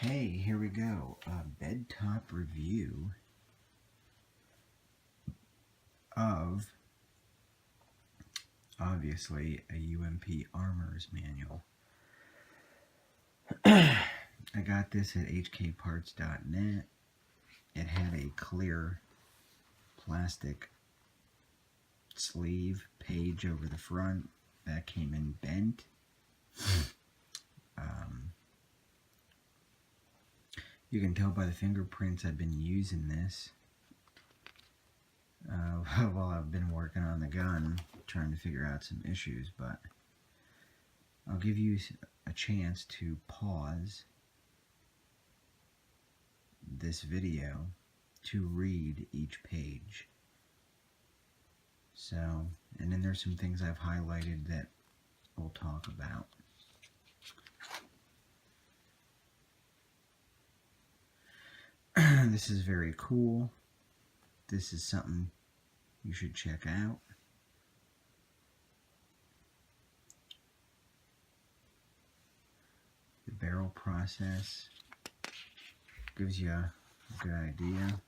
Okay, here we go. A bed top review of, obviously, a UMP Armors manual. I got this at hkparts.net. It had a clear plastic sleeve page over the front that came in bent. You can tell by the fingerprints I've been using this while I've been working on the gun, trying to figure out some issues, but I'll give you a chance to pause this video to read each page. So, and then there's some things I've highlighted that we'll talk about. This is very cool. This is something you should check out. The barrel process gives you a good idea.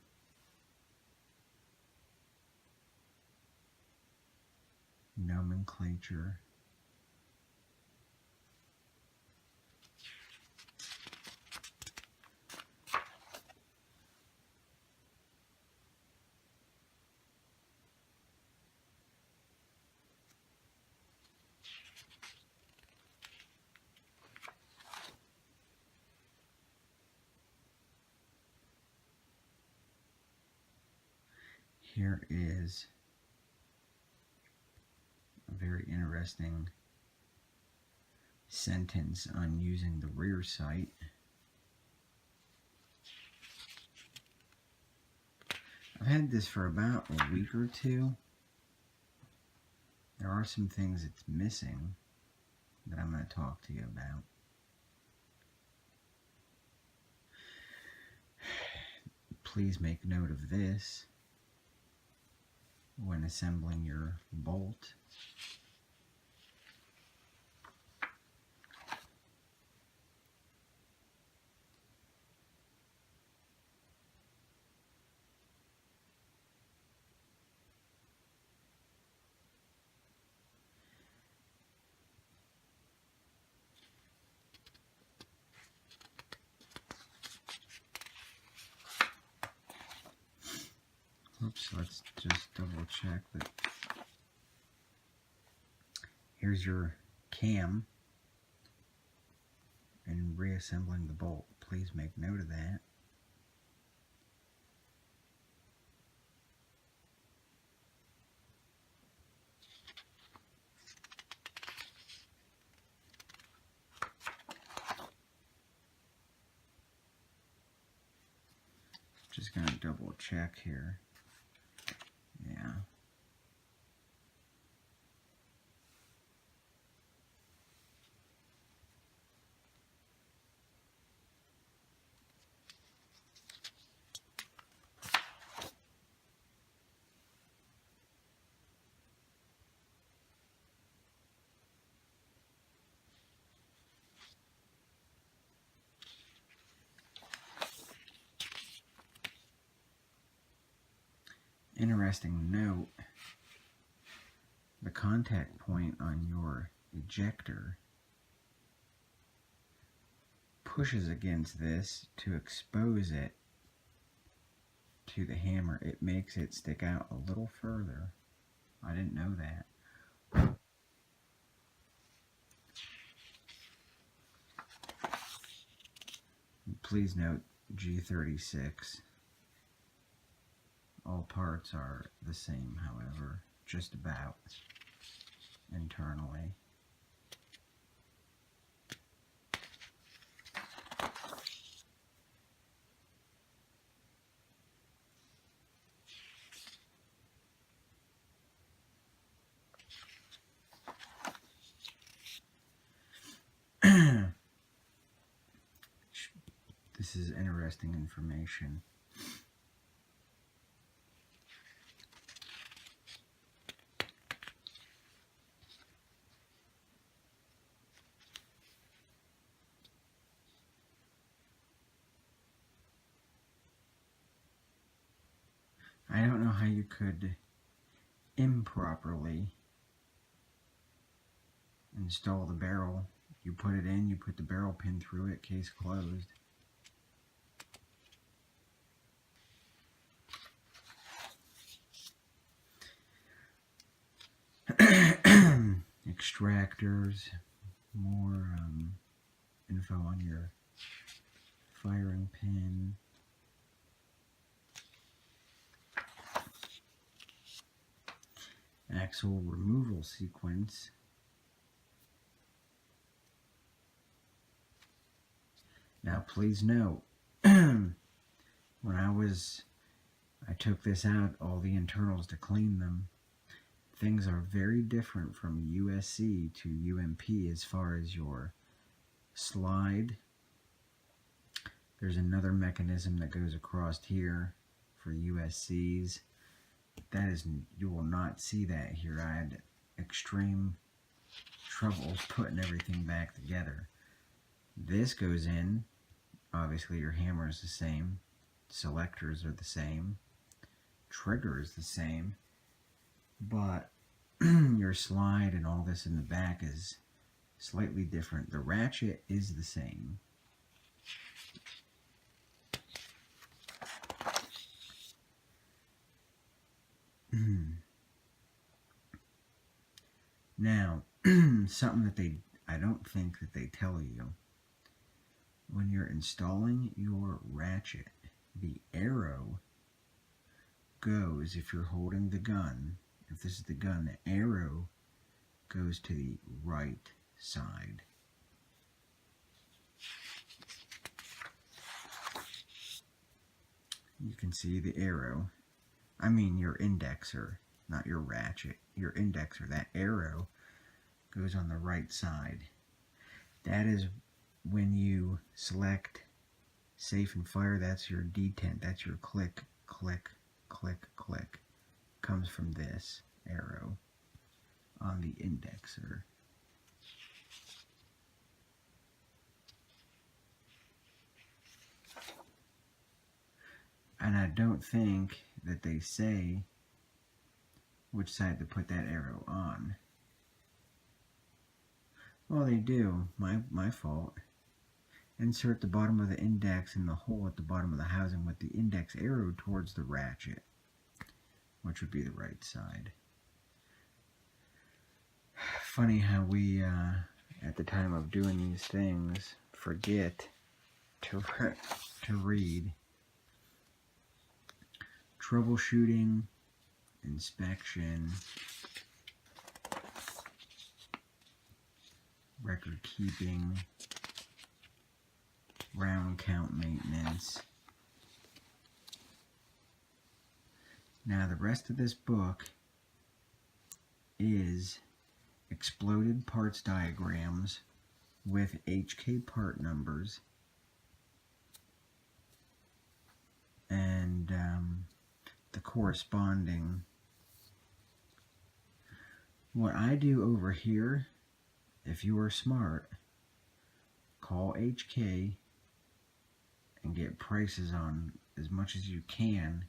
Nomenclature. Here is a very interesting sentence on using the rear sight. I've had this for about a week or two. There are some things it's missing that I'm going to talk to you about. Please make note of this when assembling your bolt. Oops, let's just double check that. Here's your cam and reassembling the bolt. Please make note of that. Just gonna double check here. Yeah. Interesting note, the contact point on your ejector pushes against this to expose it to the hammer. It makes it stick out a little further. I didn't know that. Please note G36. All parts are the same, however, just about internally. This is interesting information. I don't know how you could improperly install the barrel. You put it in, you put the barrel pin through it, case closed. Extractors, more info on your firing pin. Axle removal sequence. Now please note, when I took this out, all the internals to clean them. Things are very different from USC to UMP as far as your slide. There's another mechanism that goes across here for USCs. That is, you will not see that here. I had extreme trouble putting everything back together. This goes in. Obviously your hammer is the same. Selectors are the same. Trigger is the same. But your slide and all this in the back is slightly different. The ratchet is the same. Now, something that I don't think that they tell you. When you're installing your ratchet, the arrow goes, if you're holding the gun, if this is the gun, the arrow goes to the right side. You can see the arrow. I mean your indexer, not your ratchet. Your indexer, that arrow goes on the right side. That is when you select safe and fire, that's your detent. That's your click, click, click, click. Comes from this arrow on the indexer. And I don't think that they say which side to put that arrow on. Well, they do. My fault. Insert the bottom of the index in the hole at the bottom of the housing with the index arrow towards the ratchet, which would be the right side. Funny how we, at the time of doing these things, forget to read. Troubleshooting, inspection, record keeping, round count maintenance. Now the rest of this book is exploded parts diagrams with HK part numbers and the corresponding. What I do over here, if you are smart, call HK and get prices on as much as you can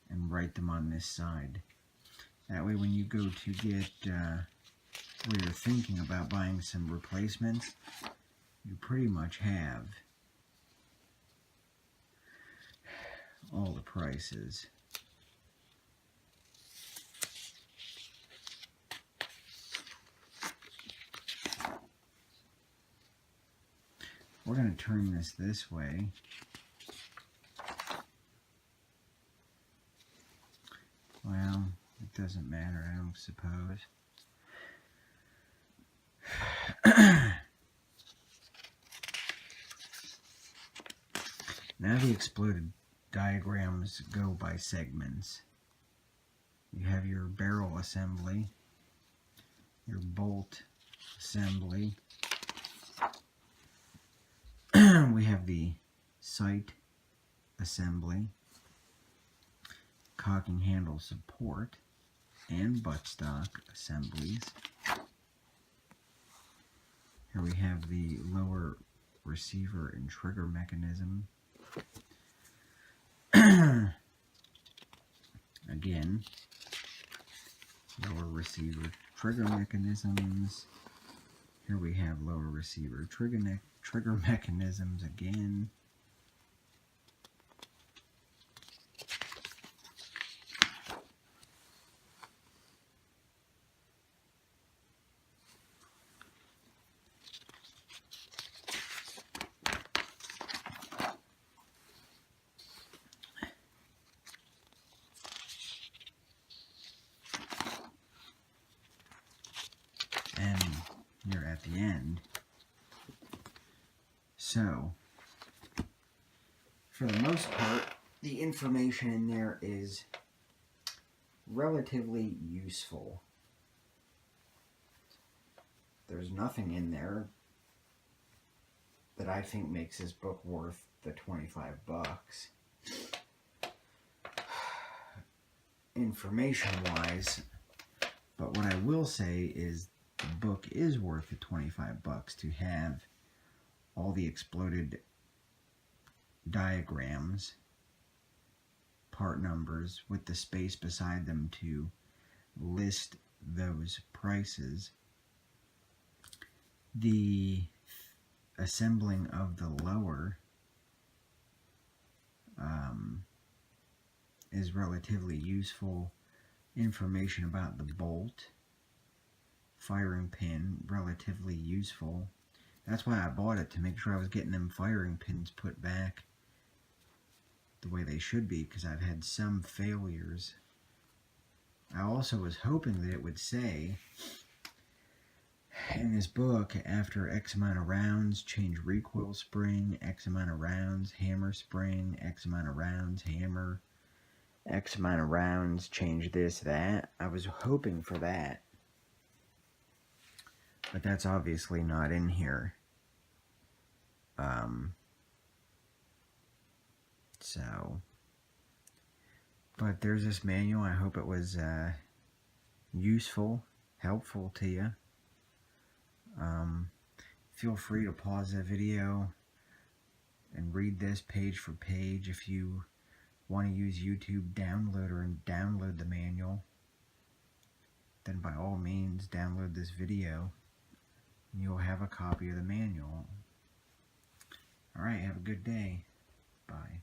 and write them on this side. That way when you go to get where you're thinking about buying some replacements, you pretty much have all the prices. We're going to turn this way. Well, it doesn't matter, I don't suppose. Now the exploded diagrams go by segments. You have your barrel assembly, your bolt assembly. We have the sight assembly, cocking handle support, and buttstock assemblies. Here we have the lower receiver and trigger mechanism. Again, lower receiver trigger mechanisms. Here we have lower receiver trigger mechanisms again. And you're at the end. So, for the most part, the information in there is relatively useful. There's nothing in there that I think makes this book worth the 25 bucks. Information-wise, but what I will say is the book is worth the 25 bucks to have all the exploded diagrams, part numbers with the space beside them to list those prices. The assembling of the lower is relatively useful. Information about the bolt, firing pin, relatively useful. That's why I bought it, to make sure I was getting them firing pins put back the way they should be, because I've had some failures. I also was hoping that it would say in this book, after X amount of rounds, change recoil spring, X amount of rounds, hammer spring, X amount of rounds, hammer, X amount of rounds, change this, that. I was hoping for that. But that's obviously not in here. But there's this manual. I hope it was useful, helpful to you. Feel free to pause the video and read this page for page. If you want to use YouTube Downloader and download the manual, then by all means download this video and you'll have a copy of the manual. Alright, have a good day. Bye.